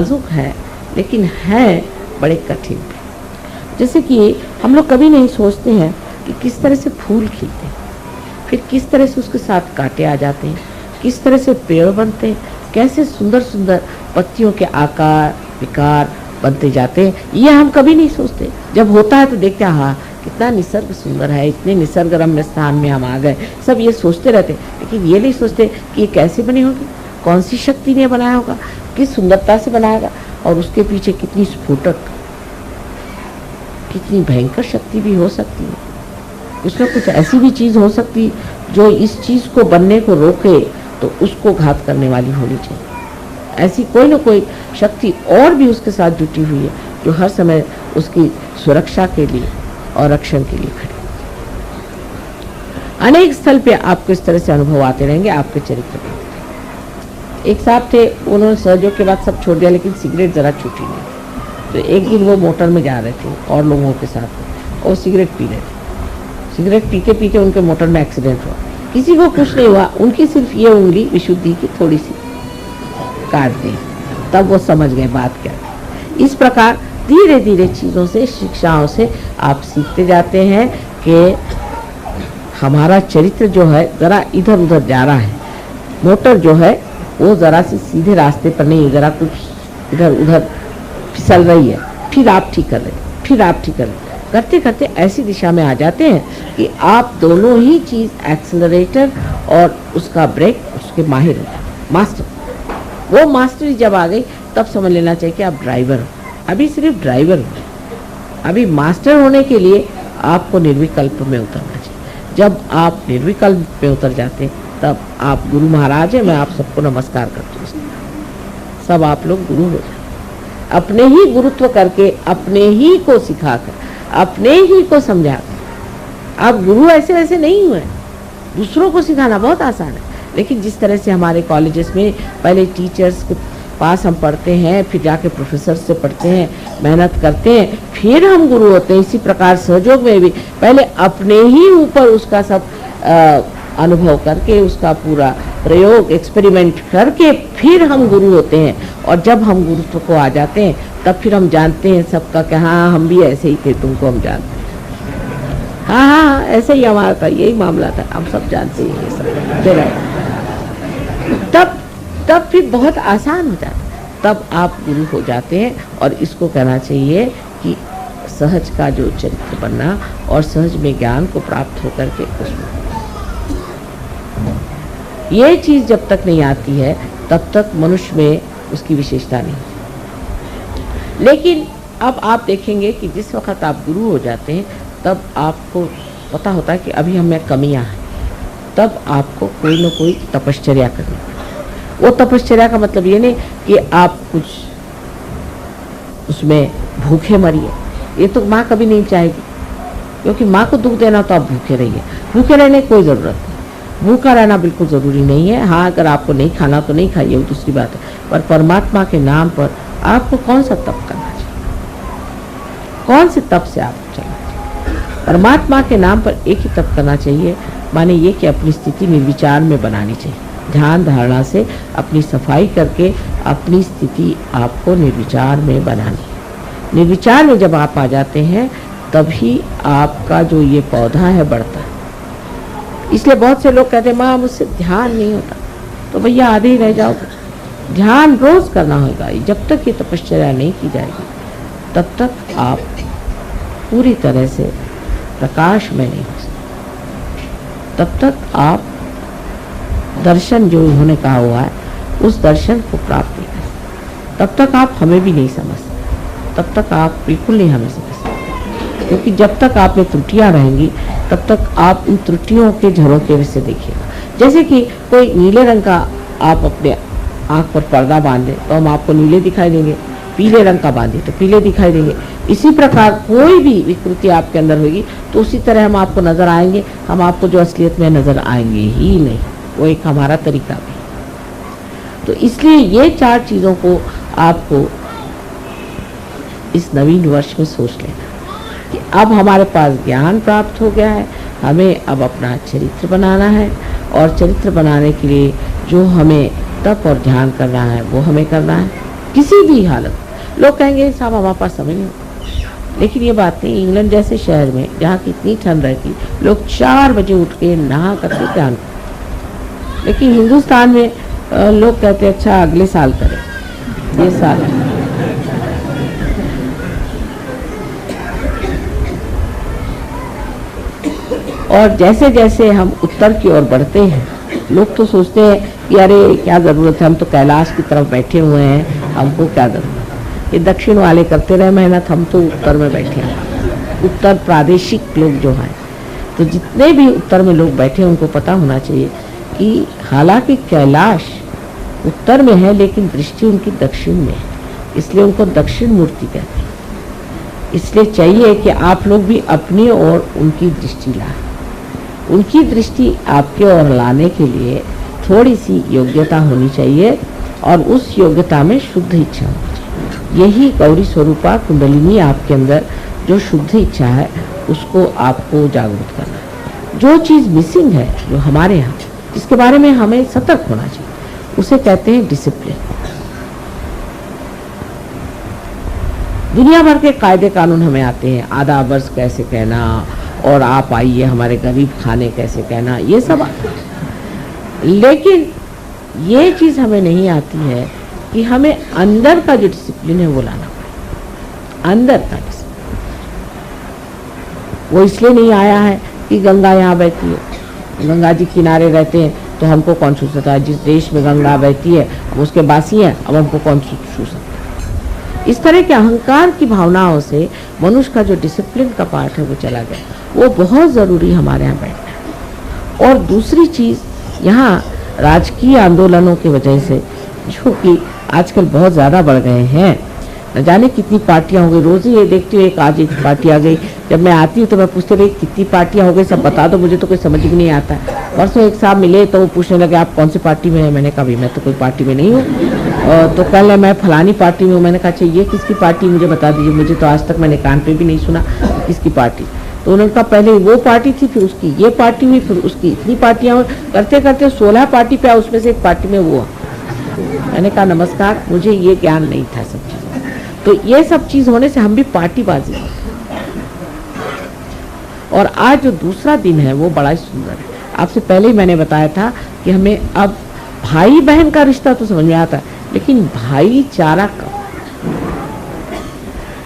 नाजुक है, लेकिन है बड़े कठिन भी। जैसे कि हम लोग कभी नहीं सोचते हैं कि किस तरह से फूल खिलते हैं, फिर किस तरह से उसके साथ कांटे आ जाते हैं, किस तरह से पेड़ बनते हैं, कैसे सुंदर सुंदर पत्तियों के आकार विकार बनते जाते हैं, ये हम कभी नहीं सोचते। जब होता है तो देखते हैं हाँ कितना निसर्ग सुंदर है, इतने निसर्गरम्य स्थान में हम आ गए, सब ये सोचते रहते, लेकिन ये नहीं सोचते कि ये कैसे बनी होगी, कौन सी शक्ति ने बनाया होगा, किस सुंदरता से बनाएगा, और उसके पीछे कितनी स्फुटक, कितनी भयंकर शक्ति भी हो सकती है। उसमें कुछ ऐसी भी चीज़ हो सकती जो इस चीज़ को बनने को रोके तो उसको घात करने वाली होनी चाहिए। ऐसी कोई ना कोई शक्ति और भी उसके साथ जुटी हुई है जो हर समय उसकी सुरक्षा के लिए और रक्षण के लिए खड़ी। अनेक स्थल पे आपको इस तरह से अनुभव आते रहेंगे आपके चरित्र में। एक साहब थे, उन्होंने सहयोग के बाद सब छोड़ दिया, लेकिन सिगरेट ज़रा छूटी नहीं। तो एक दिन वो मोटर में जा रहे थे और लोगों के साथ, और सिगरेट पी रहे थे। सिगरेट पीते पीते उनके मोटर में एक्सीडेंट हुआ। किसी को कुछ नहीं हुआ, उनकी सिर्फ ये उंगली विशुद्धि की थोड़ी सी काट दी। तब वो समझ गए बात क्या थी। इस प्रकार धीरे धीरे चीज़ों से, शिक्षाओं से आप सीखते जाते हैं कि हमारा चरित्र जो है ज़रा इधर उधर जा रहा है, मोटर जो है वो ज़रा सी सीधे रास्ते पर नहीं, ज़रा कुछ इधर उधर फिसल रही है, फिर आप ठीक कर रहे, फिर आप ठीक कर रहे, करते करते ऐसी दिशा में आ जाते हैं कि आप दोनों ही चीज़, एक्सेलरेटर और उसका ब्रेक, उसके माहिर हो, मास्टर। वो मास्टरी जब आ गई तब समझ लेना चाहिए कि आप ड्राइवर हो। अभी सिर्फ ड्राइवर हो, अभी मास्टर होने के लिए आपको निर्विकल्प में उतरना चाहिए। जब आप निर्विकल्प में उतर जाते हैं तब आप गुरु महाराज हैं। मैं आप सबको नमस्कार करती हूँ। सब आप लोग गुरु हो जाए, अपने ही गुरुत्व करके, अपने ही को सिखाकर, अपने ही को समझाकर। आप गुरु ऐसे वैसे नहीं हुए, दूसरों को सिखाना बहुत आसान है, लेकिन जिस तरह से हमारे कॉलेजेस में पहले टीचर्स के पास हम पढ़ते हैं, फिर जाके प्रोफेसर से पढ़ते हैं, मेहनत करते हैं, फिर हम गुरु होते हैं। इसी प्रकार सहयोग में भी पहले अपने ही ऊपर उसका सब अनुभव करके, उसका पूरा प्रयोग, एक्सपेरिमेंट करके फिर हम गुरु होते हैं। और जब हम गुरुत्व को आ जाते हैं तब फिर हम जानते हैं सबका कि हाँ हम भी ऐसे ही थे, तुमको हम जानते हैं, हाँ हाँ ऐसे ही हमारा था, यही मामला था, हम सब जानते हैं ये सब। तब फिर बहुत आसान हो जाता है, तब आप गुरु हो जाते हैं। और इसको कहना चाहिए कि सहज का जो चरित्र बनना और सहज में ज्ञान को प्राप्त होकर के उसमें, ये चीज़ जब तक नहीं आती है तब तक मनुष्य में उसकी विशेषता नहीं। लेकिन अब आप देखेंगे कि जिस वक्त आप गुरु हो जाते हैं तब आपको पता होता है कि अभी हमें कमियां हैं, तब आपको कोई ना कोई तपश्चर्या करनी पड़ेगी। वो तपश्चर्या का मतलब ये नहीं कि आप कुछ उसमें भूखे मरिए, ये तो माँ कभी नहीं चाहेगी, क्योंकि माँ को दुख देना तो आप भूखे रहिए। भूखे रहने की कोई ज़रूरत नहीं, भूखा रहना बिल्कुल ज़रूरी नहीं है। हाँ अगर आपको नहीं खाना तो नहीं खाइए, वो दूसरी बात है, पर परमात्मा के नाम पर आपको कौन सा तप करना चाहिए, कौन से तप से आपको चलना चाहिए। परमात्मा के नाम पर एक ही तप करना चाहिए, माने ये कि अपनी स्थिति निर्विचार में बनानी चाहिए। ध्यान धारणा से अपनी सफाई करके अपनी स्थिति आपको निर्विचार में बनानी है। निर्विचार में जब आप आ जाते हैं तभी आपका जो ये पौधा है बढ़ता है। इसलिए बहुत से लोग कहते हैं माँ मुझसे ध्यान नहीं होता, तो भैया आधे ही रह जाओगे। ध्यान रोज करना होगा। जब तक ये तपश्चर्या नहीं की जाएगी तब तक आप पूरी तरह से प्रकाश में नहीं हो सकते। तब तक आप दर्शन जो उन्होंने कहा हुआ है उस दर्शन को प्राप्त नहीं कर सकते। तब तक आप हमें भी नहीं समझ सकते, तब तक आप बिल्कुल नहीं हमें समझ सकते, क्योंकि जब तक आप में त्रुटियां रहेंगी तब तक आप इन त्रुटियों के झरोखे से देखिएगा। जैसे कि कोई नीले रंग का आप अपने आँख पर पर्दा बांध दें तो हम आपको नीले दिखाई देंगे, पीले रंग का बांधे तो पीले दिखाई देंगे। इसी प्रकार कोई भी विकृति आपके अंदर होगी तो उसी तरह हम आपको नजर आएंगे, हम आपको जो असलियत में नजर आएंगे ही नहीं। वो एक हमारा तरीका भी। तो इसलिए ये चार चीज़ों को आपको इस नवीन वर्ष में सोच लेना कि अब हमारे पास ज्ञान प्राप्त हो गया है, हमें अब अपना चरित्र बनाना है, और चरित्र बनाने के लिए जो हमें तप और ध्यान करना है वो हमें करना है। किसी भी हालत। लोग कहेंगे साहब हमारे पास समय नहीं, लेकिन ये बात नहीं। इंग्लैंड जैसे शहर में जहाँ की इतनी ठंड रहती, लोग 4 बजे उठ के नहा करके ध्यान, लेकिन हिंदुस्तान में लोग कहते हैं अच्छा अगले साल करें, ये साल है। और जैसे जैसे हम उत्तर की ओर बढ़ते हैं, लोग तो सोचते हैं कि अरे क्या ज़रूरत है, हम तो कैलाश की तरफ बैठे हुए हैं, हमको क्या ज़रूरत। ये दक्षिण वाले करते रहे मेहनत, हम तो उत्तर में बैठे हैं। उत्तर प्रादेशिक लोग जो हैं, तो जितने भी उत्तर में लोग बैठे हैं उनको पता होना चाहिए कि हालांकि कैलाश उत्तर में है लेकिन दृष्टि उनकी दक्षिण में है, इसलिए उनको दक्षिण मूर्ति कहते हैं। इसलिए चाहिए कि आप लोग भी अपनी ओर उनकी दृष्टि लाएं। उनकी दृष्टि आपके ओर लाने के लिए थोड़ी सी योग्यता होनी चाहिए, और उस योग्यता में शुद्ध इच्छा होनी चाहिए। यही गौरी स्वरूपा कुंडलिनी आपके अंदर जो शुद्ध इच्छा है उसको आपको जागरूक करना है। जो चीज़ मिसिंग है जो हमारे यहाँ, जिसके बारे में हमें सतर्क होना चाहिए, उसे कहते हैं डिसिप्लिन। दुनिया भर के कायदे कानून हमें आते हैं, आधा वर्ष कैसे कहना, और आप आइए हमारे गरीब खाने कैसे कहना, ये सब आता है। लेकिन ये चीज़ हमें नहीं आती है कि हमें अंदर का जो डिसिप्लिन है वो लाना पड़ेगा। अंदर का डिसिप्लिन वो इसलिए नहीं आया है कि गंगा यहाँ बहती है, गंगा जी किनारे रहते हैं तो हमको कौन छू सकता है। जिस देश में गंगा बहती है हम उसके बासी हैं, अब हमको कौन छू सकता है। इस तरह के अहंकार की भावनाओं से मनुष्य का जो डिसिप्लिन का पार्ट है वो चला गया। वो बहुत ज़रूरी हमारे यहाँ बैठना है। और दूसरी चीज़, यहाँ राजकीय आंदोलनों की वजह से जो कि आजकल बहुत ज़्यादा बढ़ गए हैं, न जाने कितनी पार्टियां हो गई। रोज़ ही ये देखती हूँ एक आज एक पार्टी आ गई। जब मैं आती हूँ तो मैं पूछते रही कितनी पार्टियां हो गई, सब बता दो, मुझे तो कोई समझ भी नहीं आता। परसों एक साहब मिले तो वो पूछने लगे आप कौन सी पार्टी में है। मैंने कहा भाई मैं तो कोई पार्टी में नहीं हूँ। तो कल मैं फलानी पार्टी में हूँ। मैंने कहा अच्छा ये किसकी पार्टी, मुझे बता दीजिए, मुझे तो आज तक मैंने कान पे भी नहीं सुना किसकी पार्टी। तो उन्होंने कहा पहले वो पार्टी थी, फिर उसकी ये पार्टी हुई, फिर उसकी इतनी पार्टियाँ हुई, करते करते 16 पार्टी पे, उसमें से एक पार्टी में वो। मैंने कहा नमस्कार, मुझे ये ज्ञान नहीं था सब चीज़। तो ये सब चीज़ होने से हम भी पार्टीबाजी। और आज जो दूसरा दिन है वो बड़ा ही सुंदर है। आपसे पहले ही मैंने बताया था कि हमें अब भाई बहन का रिश्ता तो समझ में आता है, लेकिन भाईचारा कम,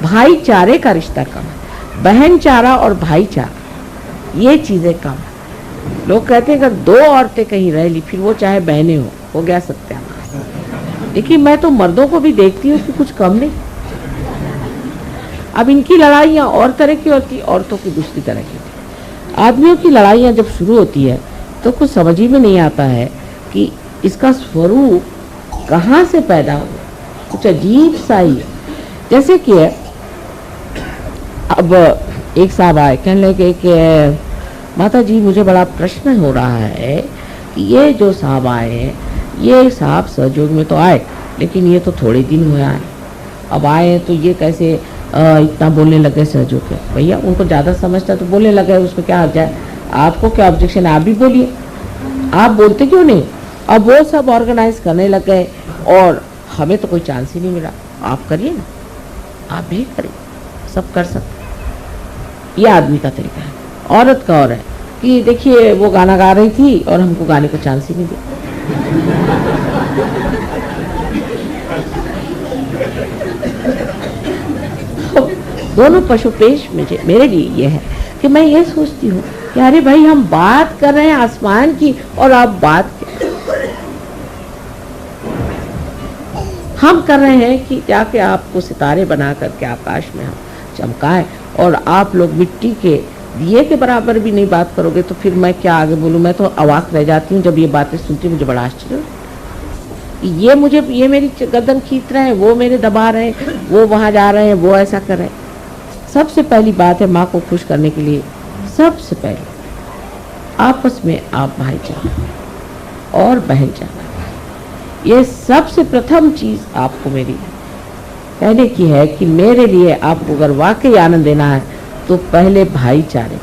भाईचारे का रिश्ता कम है। बहनचारा और भाईचारा ये चीज़ें कम है। लोग कहते हैं अगर 2 औरतें कहीं रह ली फिर वो चाहे बहनें हो गया सत्यानाश। लेकिन मैं तो मर्दों को भी देखती हूँ कि कुछ कम नहीं। अब इनकी लड़ाइयाँ और तरह की होती, औरतों की दूसरी तरह की होती। आदमियों की लड़ाइयाँ जब शुरू होती है तो कुछ समझ ही में नहीं आता है कि इसका स्वरूप कहाँ से पैदा हुआ। कुछ अजीब सा ही है। जैसे कि अब एक साहब आए, कहने लगे कि माता जी मुझे बड़ा प्रश्न हो रहा है कि ये जो साहब आए हैं, ये साहब सहयोग में तो आए लेकिन ये तो थोड़े दिन हुए आए, अब आए तो ये कैसे इतना बोलने लगे सहयोग के। भैया उनको ज़्यादा समझता तो बोलने लगे, उसमें क्या आ जाए, आपको क्या ऑब्जेक्शन है, आप भी बोलिए, आप बोलते क्यों नहीं। अब वो सब ऑर्गेनाइज करने लग गए और हमें तो कोई चांस ही नहीं मिला। आप करिए ना, आप भी करिए, सब कर सकते। ये आदमी का तरीका है। औरत का और है कि देखिए वो गाना गा रही थी और हमको गाने को चांस ही नहीं दिया। दोनों पशुपेश मेरे लिए ये है कि मैं ये सोचती हूँ कि अरे भाई हम बात कर रहे हैं आसमान की और आप बात हम कर रहे हैं कि जाके आपको सितारे बना करके आकाश में हम चमकाएं, और आप लोग मिट्टी के दिए के बराबर भी नहीं बात करोगे तो फिर मैं क्या आगे बोलूँ। मैं तो अवाक रह जाती हूँ जब ये बातें सुनती हूँ। मुझे बड़ा आश्चर्य, ये मेरी गर्दन खींच रहे हैं, वो मेरे दबा रहे हैं, वो वहाँ जा रहे हैं, वो ऐसा कर रहे हैं। सबसे पहली बात है माँ को खुश करने के लिए सबसे पहले आपस में आप भाईचारा और बहनचारा, ये सबसे प्रथम चीज़ आपको मेरी कहने की है कि मेरे लिए आपको अगर वाकई आनंद देना है तो पहले भाईचारे